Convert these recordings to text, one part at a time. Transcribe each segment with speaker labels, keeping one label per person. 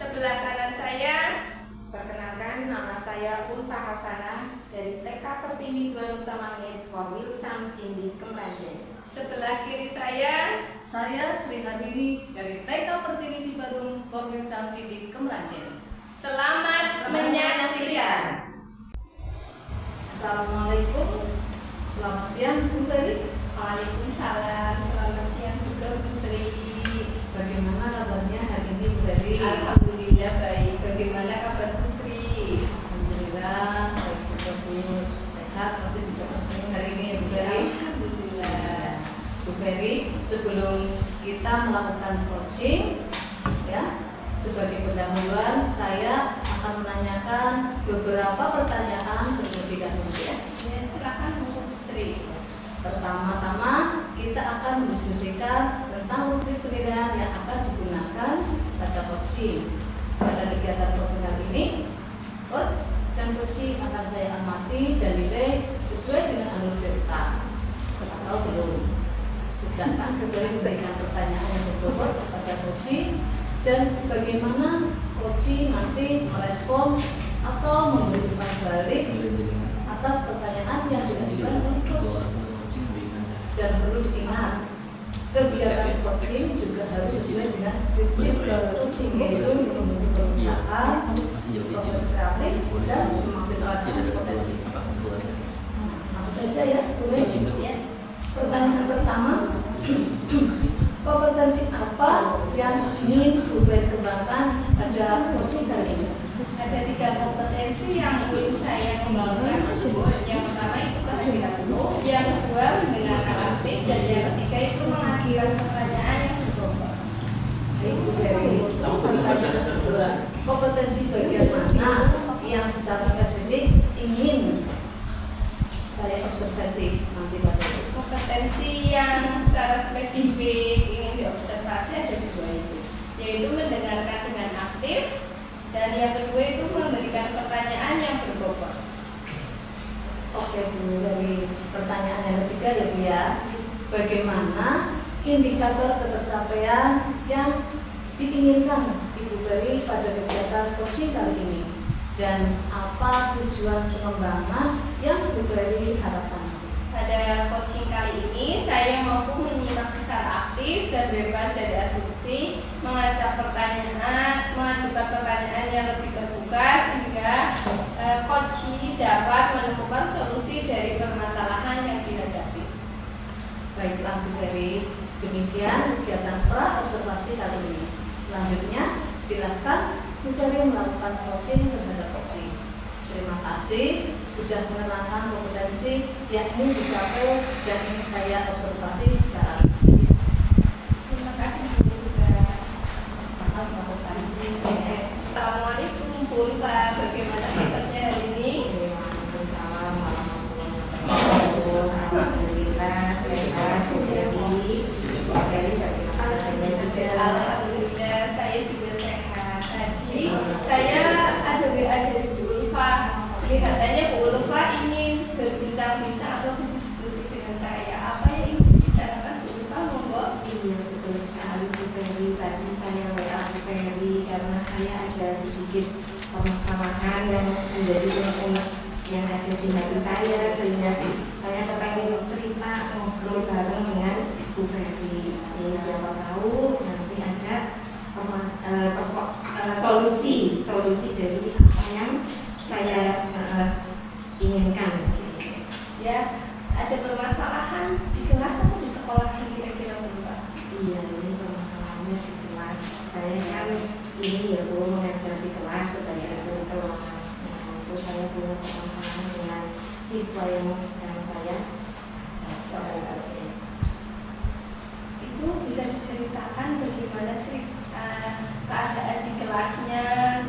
Speaker 1: Sebelah kanan saya,
Speaker 2: Perkenalkan, nama saya Unta Hasanah dari TK Pertiwi Bulan Samangit, Korwil Cam Indi Kemranjen.
Speaker 1: sebelah kiri saya,
Speaker 3: Sri Hadini dari TK Pertiwi Sibarung, Korwil Cam Indi Kemranjen.
Speaker 1: selamat menyaksikan.
Speaker 2: Assalamualaikum. Selamat siang, Bu Ferry.
Speaker 1: Waalaikumsalam, selamat siang juga Bu Sri.
Speaker 2: Bagaimana kabarnya hari ini, Bu Ferry?
Speaker 1: Alhamdulillah baik. Bagaimana kabar Bu Sri?
Speaker 2: Alhamdulillah, baik juga Bu. Sehat, masih bisa bersenyum hari ini ya Bu Ferry.
Speaker 1: Alhamdulillah.
Speaker 2: Bu Ferry, sebelum kita melakukan coaching, ya, sebagai pendahuluan saya akan menanyakan beberapa pertanyaan terlebih dahulu ya.
Speaker 1: Ya, silakan Bu Sri.
Speaker 2: Pertama-tama kita akan mendiskusikan tentang rubrik penilaian yang akan digunakan pada coaching. Pada kegiatan coaching kali ini, coach dan coaching akan saya amati dan nilai sesuai dengan alur cerita. Atau belum? Sudah kan memberikan pertanyaan yang berbobot kepada coaching dan bagaimana coaching nanti merespon atau memberi umpan balik atas pertanyaan yang diajukan oleh coach. Dan perlu diingat, kegiatan coaching juga harus sesuai dengan prinsip coaching, yaitu membentuk permintaan, proses kreatif, dan memaksimalkan potensi. Langsung saja ya, Bu. Pertanyaan pertama, kompetensi apa yang ingin Bu kembangkan pada coaching kali ini?
Speaker 1: Ada 3 kompetensi yang ingin saya kembangkan. Yang pertama itu kehadiran penuh, yang kedua mendengarkan aktif, dan yang ketiga itu mengajukan pertanyaan yang berbobot.
Speaker 2: Ibu dari pertanyaan kedua, kompetensi bagian mana yang secara spesifik ingin saya observasi nanti pada itu?
Speaker 1: Kompetensi yang secara spesifik ingin diobservasi ada 2 itu, yaitu mendengarkan dengan aktif, dan yang kedua itu memberikan pertanyaan yang berbobot.
Speaker 2: Oke Bu, dari pertanyaan yang ketiga ya Bu ya, bagaimana indikator ketercapaian yang diinginkan Ibu Ferry pada kegiatan coaching kali ini, dan apa tujuan pengembangan yang Bu Ferry harapkan?
Speaker 1: Pada coaching kali ini saya mampu menyimak secara aktif dan bebas dari asumsi, mengajak pertanyaan, mengajukan pertanyaan yang lebih terbuka sehingga coaching dapat menemukan solusi dari permasalahan yang dihadapi.
Speaker 2: Baiklah Bu Ferry, demikian kegiatan pra observasi kali ini. Selanjutnya silakan Bu Ferry melakukan coaching terhadap coaching. Terima kasih sudah menerangkan kompetensi yang ingin dicapai dan ingin saya observasi secara rinci.
Speaker 1: Terima kasih Bu sudah
Speaker 2: Selamat melakukan
Speaker 1: Assalamualaikum Bu Ulfa, bagaimana kabarnya hari ini?
Speaker 2: Waalaikumsalam warahmatullahi wabarakatuh. Alhamdulillah sehat. Jadi bagaimana kabarnya juga?
Speaker 1: Alhamdulillah saya juga sehat. Tadi saya ada WA dari Bu Ulfa. Kelihatannya Bu Ulfa ingin berbincang-bincang atau berdiskusi dengan saya. Apa yang ingin dibicarakan Bu Ulfa? Monggo.
Speaker 4: Iya betul sekali Bu Ferry. Tadi saya WA Bu Ferry karena saya ada sedikit permasalahan yang menjadi unek-unek yang ada di hati saya, sehingga saya kepengen cerita ngobrol bareng dengan Bu Ferry. Siapa tahu nanti ada solusi dari apa yang saya inginkan.
Speaker 1: Ya, ada permasalahan di kelas atau di sekolah kira-kira Bu Ulfa?
Speaker 4: Iya, ini permasalahannya di kelas. Saya kan ini ya Bu, mengajar di kelas sebagai guru kelas. Itu saya punya permasalahan dengan siswa yang sedang saya ajar.
Speaker 1: Itu bisa diceritakan bagaimana keadaan di kelasnya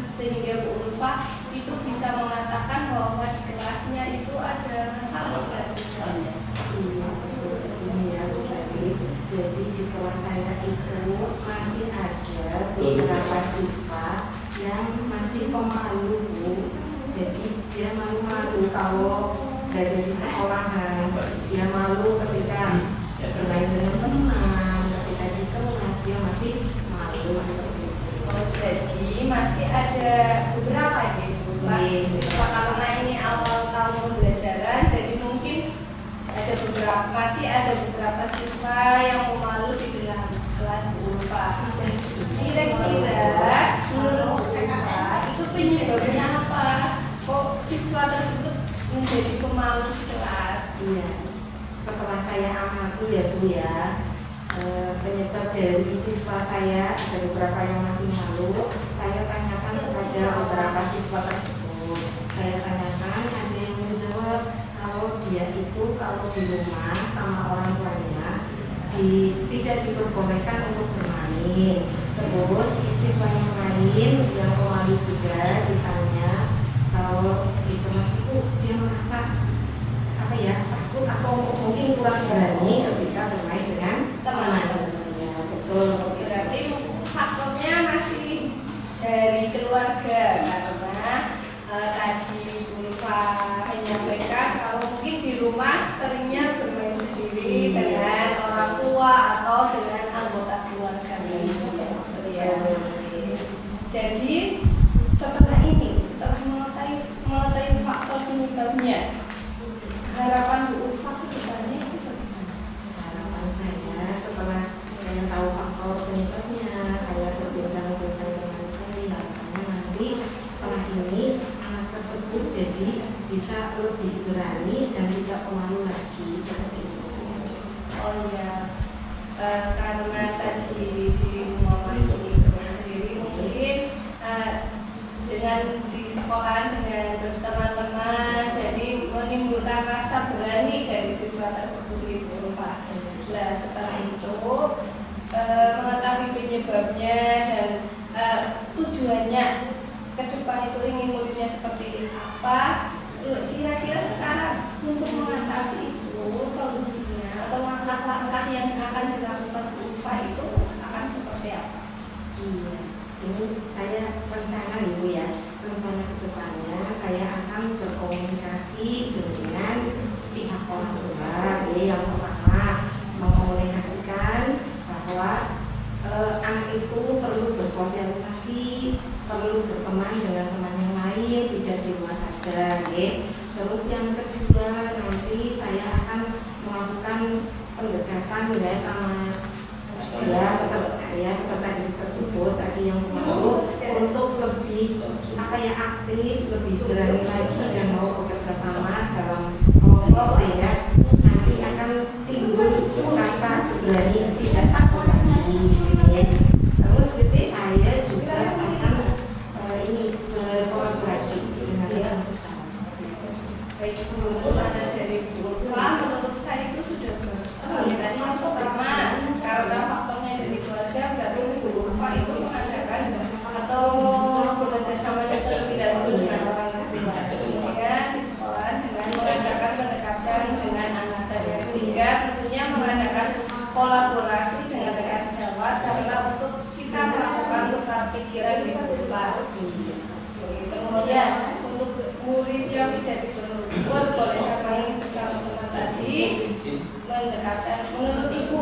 Speaker 1: sehingga Bu Ulfa itu bisa mengatakan bahwa di kelasnya itu ada masalah pada siswanya.
Speaker 4: Iya betul, ini ya Bu Ferry. Jadi di kelas saya itu masih ada beberapa siswa yang masih pemalu Bu. Jadi dia malu-malu kalau berada di sekolahan, dia malu ketika bermain dengan teman, ketika di kelas dia masih malu seperti itu.
Speaker 1: Oh, jadi masih ada beberapa gitu Pak.
Speaker 2: Iya.
Speaker 1: Siswa karena ini awal tahun pembelajaran, jadi mungkin masih ada beberapa siswa yang pemalu di dalam kelas Bu Pak. Kira-kira menurut Bu Pak itu penyebabnya apa? Kok siswa tersebut menjadi pemalu di kelas?
Speaker 4: Iya, setelah saya amati ya Bu ya, penyebab dari siswa saya ada beberapa yang masih malu. Saya tanyakan kepada beberapa siswa tersebut. Saya tanyakan, ada yang menjawab kalau dia itu kalau di rumah sama orang tuanya tidak diperbolehkan untuk bermain. Terus siswa yang lain yang pemalu juga ditanya kalau di kelas itu dia merasa apa ya, takut atau mungkin kurang berani ketika bermain dengan teman-temannya. Betul.
Speaker 1: Berarti faktornya masih dari keluarga karena tadi Ulfa menyampaikan kalau mungkin di rumah seringnya bermain sendiri dengan orang tua atau dengan anggota keluarga. Ya. Jadi setelah mengetahui faktor penyebabnya, harapan Bu Ulfa ke depannya itu bagaimana?
Speaker 4: Harapan saya setelah saya tahu faktor penyebabnya, saya berbincang-bincang dengan kalian, harapannya nanti setelah ini anak tersebut jadi bisa lebih berani dan tidak pemalu lagi seperti itu.
Speaker 1: Oh iya, karena tadi di rumah masih bermain sendiri, mungkin dengan di sekolah dengan berteman-teman, jadi menimbulkan rasa berani dari siswa tersebut gitu Pak. Nah setelah itu mengetahui penyebabnya dan tujuannya ke depan itu ingin muridnya seperti apa, kira-kira sekarang untuk mengatasi itu solusinya atau langkah-langkah yang akan dilakukan UFA itu akan seperti apa?
Speaker 4: Iya, ini saya rencana Ibu ya, rencana kedepannya saya akan berkomunikasi dengan pihak orang tua. Yang pertama mengkomunikasikan bahwa anak itu perlu bersosialisasi, perlu berteman dengan teman yang lain, tidak di rumah saja. Terus yang kedua nanti saya akan melakukan pendekatan ya sama peserta didik tersebut tadi yang mau untuk lebih aktif, lebih berani lagi dan mau bekerja sama dalam kelompok sehingga nanti akan timbul rasa berani tidak takut lagi. Terus saya juga akan berkolaborasi dengan rekan sesama seperti itu.
Speaker 1: Baik, menurut saya dari Bu Ulfa, menurut saya itu sudah bagus. Tadi yang pertama, karena faktornya dari keluarga, berarti Bu Ulfa itu mengadakan atau bekerja sama terlebih dahulu dengan orang tua. Kemudian di sekolah dengan mengadakan pendekatan dengan anak. Dan yang ketiga, tentunya mengadakan kolaborasi dengan rekan sejawat karena untuk kita melakukan tukar pikiran di Bu Ulfa. Kemudian untuk murid yang tidak diperlukan boleh main bersama teman tadi mendekatkan. Menurut Ibu,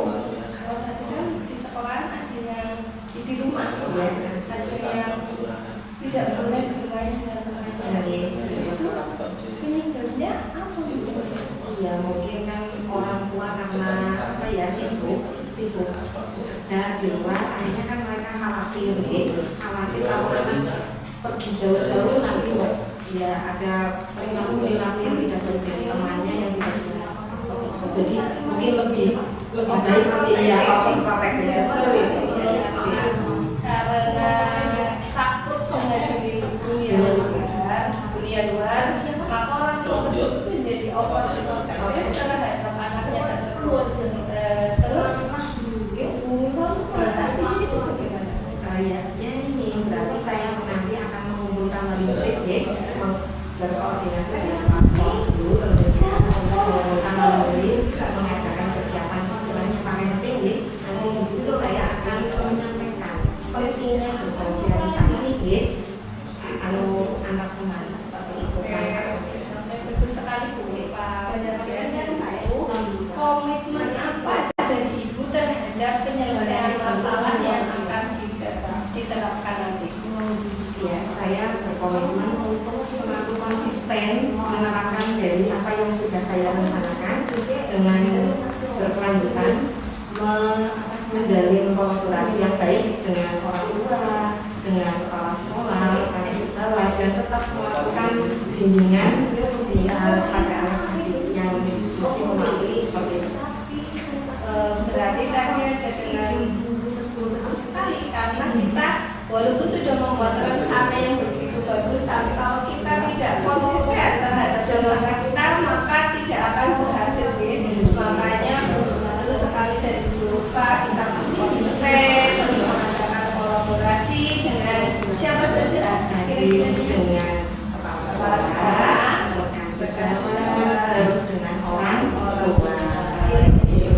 Speaker 1: kalau tadi kan di sekolah ada yang di rumah, ada yang tidak boleh bermain dengan teman-teman. Itu penyebabnya apa?
Speaker 4: Iya, mungkin kan orang tua karena sibuk kerja di luar, akhirnya kan mereka khawatir kalau anak pergi jauh-jauh nanti ya ada perilaku yang tidak baik dari temannya yang tidak bisa seperti itu. Jadi mungkin lebih baik overprotective.
Speaker 1: Karena takut menghadapi dunia luar, maka orang tua tersebut menjadi overprotective terhadap anaknya tersebut. Terus Ibu untuk mengatasi itu bagaimana?
Speaker 4: Ini berarti saya nanti akan mengumpulkan murid berkoordinasi dengan paslon dulu, tentunya mengumpulkan murid mengadakan kegiatan istilahnya parenting. Nanti di situ saya akan menyampaikan pentingnya bersosialisasi anak teman seperti itu.
Speaker 1: Bagus sekali Bu. Pak, komitmen
Speaker 4: konsisten menerapkan dari apa yang sudah saya rencanakan dengan berkelanjutan menjalin kolaborasi yang baik dengan orang tua, dengan kepala sekolah, rekan sejawat, dan tetap melakukan bimbingan pada anak-anak yang masih memiliki seperti itu.
Speaker 1: Berarti tadi ada dengan betul sekali karena kita walaupun sudah membuat rencana yang begitu bagus, tapi kalau kita tidak konsisten terhadap rencana kita maka tidak akan berhasil. Makanya betul sekali dari berupa kita konsisten untuk mengadakan kolaborasi dengan siapa saja, kira-kira
Speaker 4: dengan kepala sekolah, rekan sejawat, terus dengan orang tua.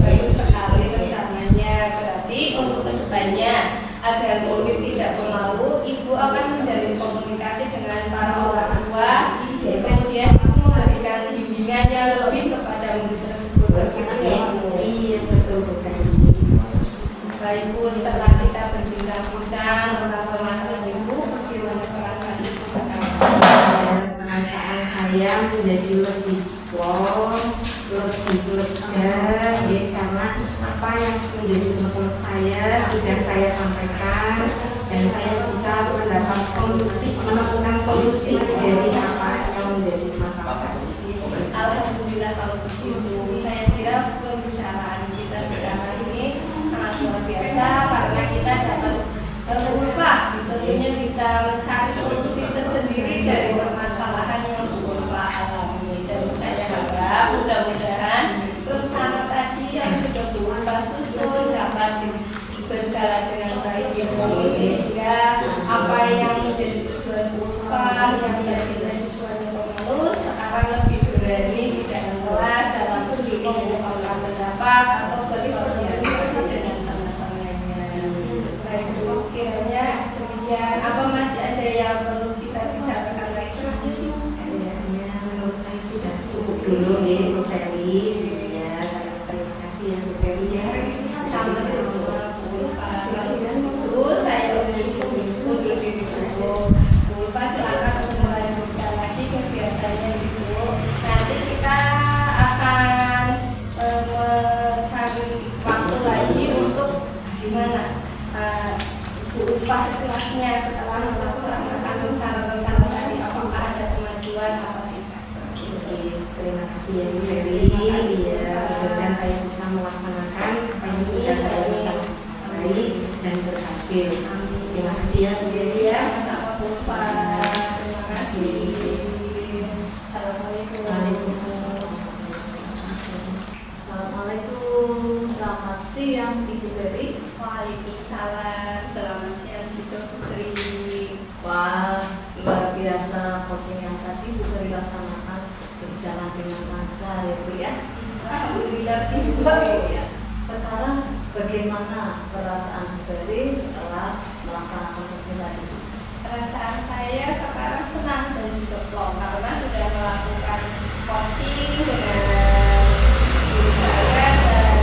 Speaker 1: Bagus sekali rencananya. Berarti untuk kedepannya agar murid tidak pemalu, ibu akan menjalin komunikasi dengan para orang tua, kemudian memberikan bimbingan yang lebih kepada murid tersebut.
Speaker 4: Iya, betul bukan.
Speaker 1: Baik Bu, setelah kita berbincang-bincang tentang permasalahan ibu, bagaimana perasaan ibu sekarang?
Speaker 4: Perasaan saya menjadi lebih plong, lebih lega, karena apa yang menjadi menurut saya sudah saya sampaikan dan saya bisa mendapat solusi, menemukan solusi dari apa yang menjadi masalah.
Speaker 1: Alhamdulillah kalau begitu. Saya kira pembicaraan kita sekarang ini sangat luar biasa karena kita dapat berubah, tentunya bisa mencari solusi tersendiri dari permasalahan yang berubah alami. Dan saya harap mudah-mudahan rencana tadi yang sudah berubah susun dapat berjalan dengan baik sehingga apa yang menjadi tujuan berubah yang tadinya siswanya pemalu sekarang lebih berani di dalam kelas dalam mengungkapkan pendapat atau bersosialisasi dengan teman-temannya. Baik Bu, kiranya demikian. Apa masih ada yang perlu kita bicarakan lagi?
Speaker 4: Kayaknya menurut saya sudah cukup dulu nih Bu Ferry. Ya, saya terima kasih ya Bu Ferry ya.
Speaker 1: Sama-sama Bu Ulfa. Bu, saya undur diri dulu. Bu Ulfa silakan untuk melanjutkan lagi kegiatannya Ibu. Nanti kita akan mencari waktu lagi untuk gimana Bu Ulfa kelasnya setelah melaksanakan rencana-rencana tadi, apakah ada kemajuan atau tidak.
Speaker 4: Oke, terima kasih ya Bu Ferry. Iya, mudah-mudahan saya bisa melaksanakan apa yang sudah saya rencanakan baik dan berhasil. Terima kasih ya Bu Ferry ya.
Speaker 1: Sama-sama Bu Ulfa. Terima kasih. Assalamualaikum.
Speaker 2: Assalamualaikum, selamat siang Ibu Ferry.
Speaker 1: Waalaikumsalam. Selamat siang juga Bu Sri.
Speaker 2: Wah, luar biasa coaching yang tadi Bu Ferry laksanakan berjalan dengan lancar ya Bu ya.
Speaker 1: Alhamdulillah Bu.
Speaker 2: Ya. Sekarang bagaimana perasaan Bu Ferry setelah melaksanakan coaching tadi?
Speaker 1: Perasaan saya sekarang senang dan juga plong karena sudah melakukan coaching dengan guru saya dan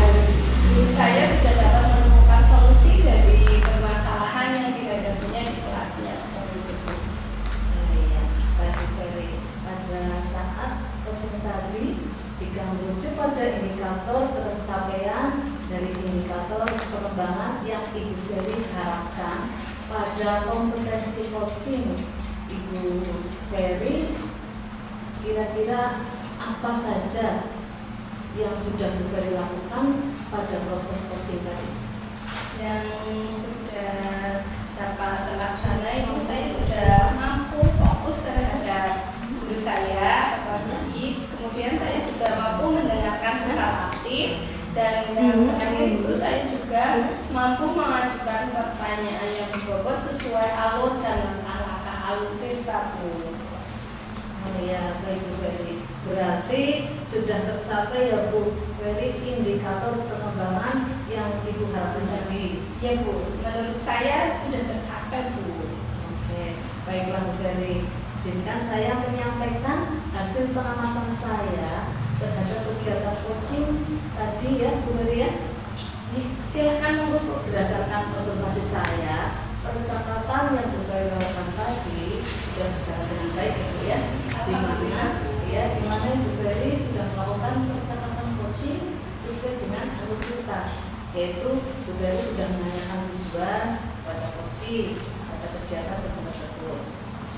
Speaker 1: guru saya sudah dapat menemukan solusi dari permasalahan yang dihadapinya di kelasnya seperti itu.
Speaker 2: Iya, baik Bu Ferry. Pada saat coaching tadi, jika merujuk pada indikator ketercapaian dari indikator pengembangan yang Ibu Ferry harapkan pada kompetensi coaching Ibu Ferry, kira-kira apa saja yang sudah Bu Ferry lakukan pada proses coaching tadi?
Speaker 1: Yang sudah dapat terlaksana itu saya sudah mampu fokus terhadap guru saya atau Cik. Kemudian saya juga mampu mendengarkan secara aktif dan yang terakhir itu saya juga mampu mengajukan pertanyaan yang berbobot sesuai alur dan langkah-langkah alur kita Bu.
Speaker 2: Oh iya, baik Bu Ferry. Berarti sudah tercapai ya Bu Ferry indikator pengembangan yang Ibu harapkan tadi.
Speaker 1: Ya Bu, menurut saya sudah tercapai Bu.
Speaker 2: Oke, baiklah Bu Ferry. Izinkan saya menyampaikan hasil pengamatan saya terhadap kegiatan coaching tadi ya Bu Ferry ya.
Speaker 1: Silakan monggo Bu.
Speaker 2: Berdasarkan observasi saya, percakapan yang Bu Ferry lakukan tadi sudah berjalan dengan baik ya Bu ya. di mana Ibu Ferry sudah melakukan percakapan coaching sesuai dengan alur kita, yaitu Ibu Ferry sudah menanyakan tujuan pada coaching pada kegiatan tersebut.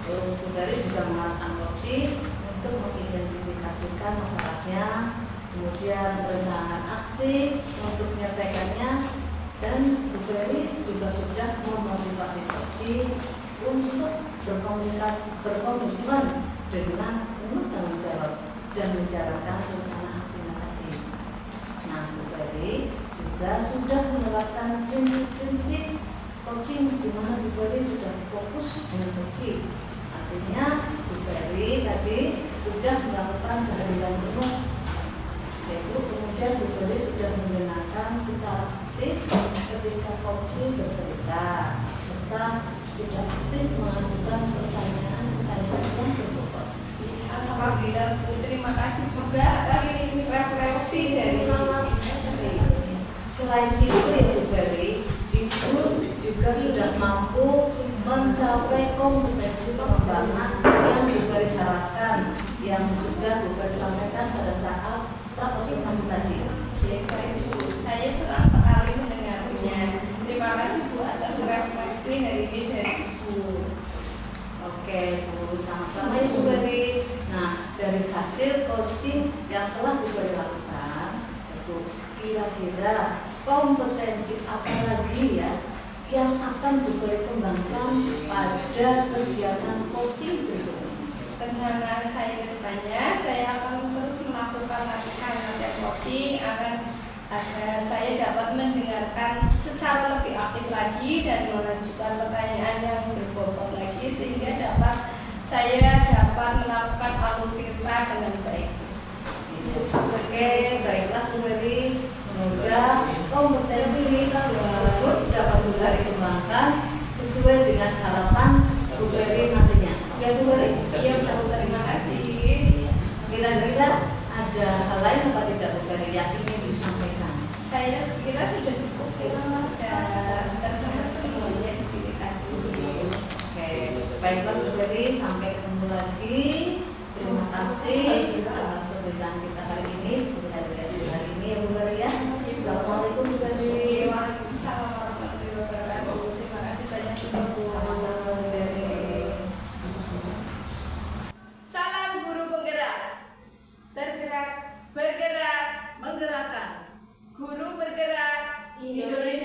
Speaker 2: Terus Ibu Ferry juga melakukan coaching untuk mengidentifikasikan masalahnya, kemudian merencanakan aksi untuk menyelesaikannya, dan Bu Ferry juga sudah memotivasi coaching untuk berkomitmen dengan penuh tanggung jawab dan menjalankan rencana aksinya tadi. Nah, Bu Ferry juga sudah menerapkan prinsip-prinsip coaching di mana Bu Ferry sudah fokus dengan coaching. Artinya Bu Ferry tadi sudah melakukan kehadiran penuh, yaitu kemudian Bu Ferry sudah mendengarkan secara aktif ketika coaching bercerita, serta sudah aktif mengajukan pertanyaan-pertanyaan yang berbobot.
Speaker 1: Alhamdulillah Bu, terima kasih juga atas referensi dari
Speaker 2: Selain itu ya Bu Ferry, Ibu juga sudah mampu mencapai kompetensi pengembangan yang Bu Ferry harapkan, yang sudah Bu Ferry sampaikan pada saat prakonsultasi tadi.
Speaker 1: Baik Bu, saya senang sekali mendengarnya. Terima kasih Bu atas referensi hari ini dari Ibu.
Speaker 2: Oke Bu, sama-sama Ibu Ferry. Nah, dari hasil coaching yang telah Bu Ferry lakukan, itu kira-kira kompetensi apa lagi ya yang akan Bu Ferry kembangkan pada kegiatan coaching berikutnya?
Speaker 1: Rencana saya ke depannya, saya akan terus melakukan latihan coaching agar saya dapat mendengarkan secara lebih aktif lagi dan mengajukan pertanyaan yang berbobot lagi, sehingga saya dapat melakukan alur kita dengan baik.
Speaker 2: Oke, baiklah Bu Ferry. Semoga kompetensi tersebut dapat Bu Ferry kembangkan sesuai dengan harapan Bu Ferry nantinya. Ya Bu Ferry?
Speaker 1: Iya Bu, terima kasih.
Speaker 2: Kira-kira ada hal lain apa tidak Bu Ferry yang ingin disampaikan?
Speaker 1: Saya kira sudah cukup, sudah terserah semuanya di sini tadi.
Speaker 2: Oke, baiklah Bu Ferry, sampai ketemu lagi. Terima kasih atas perbincangan kita hari ini, hari ini ya Bu Ferry ya. Assalamualaikum Bu Ferry.
Speaker 1: Waalaikumsalam warahmatullahi wabarakatuh. Terima kasih banyak juga Bu.
Speaker 2: Sama-sama Bu Ferry.
Speaker 3: Salam guru penggerak.
Speaker 2: Tergerak,
Speaker 3: Bergerak,
Speaker 2: menggerakkan.
Speaker 3: guru bergerak, Indonesia